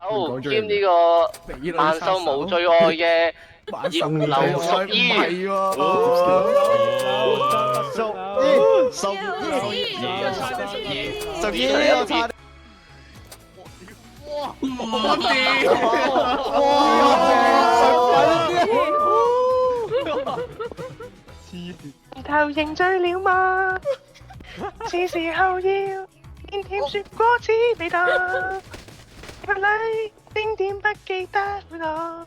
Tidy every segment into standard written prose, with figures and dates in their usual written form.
好兼呢個萬壽無罪愛嘅葉劉淑儀。淑儀，我差啲。頭認罪了嗎？是時候要甜甜雪果子味道，眼裏丁點不記得我。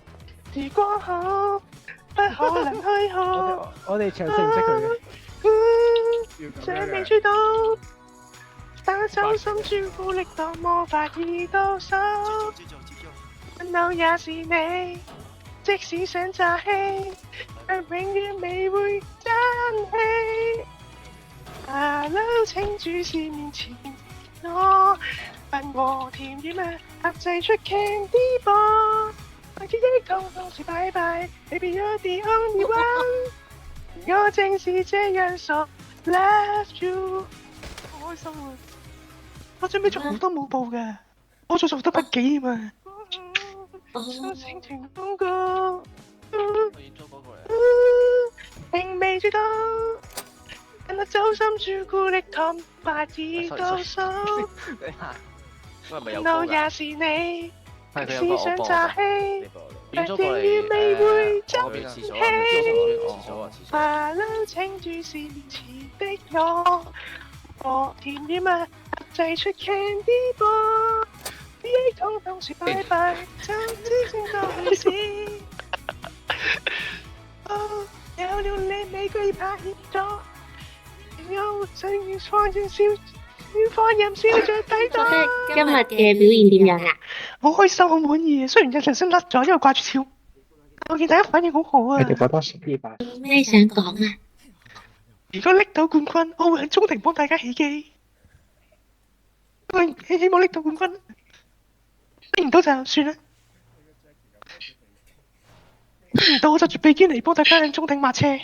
如果好，不可能去好。我哋唱識唔識佢嘅？尚未追到，打手心朱古力當魔法已到手，溫柔也是你，即使想詐欺，卻永遠未會爭氣。Hello，請注視面前我，笨和甜點啊，合製出 candy bar，記憶通通說拜拜 ，Baby you're the only one， 我正是這樣傻 ，Love you， 好開心啊！我準備咗好多舞步㗎，我仲做得不幾啊嘛。情情廣告，並未追到。我周心朱古力糖快已到手，我也是你，只想詐欺，但仍然未會爭氣。Hello，請注視面前的我，和甜點啊，製出 candy bar， 記憶通通說拜拜，就知正當回事。有了你美句拍現咗。有想要放任笑，要放任笑着抵擋。今日嘅表現點樣啊？好開心，好滿意啊！雖然有陣先甩咗，因為掛住笑。我見大家反應好好啊！咩想講啊？如果拎到冠軍，我會喺中庭幫大家起機。因為希望拎到冠軍，拎唔到就算啦。拎唔到我就住比堅尼幫大家喺中庭抹車。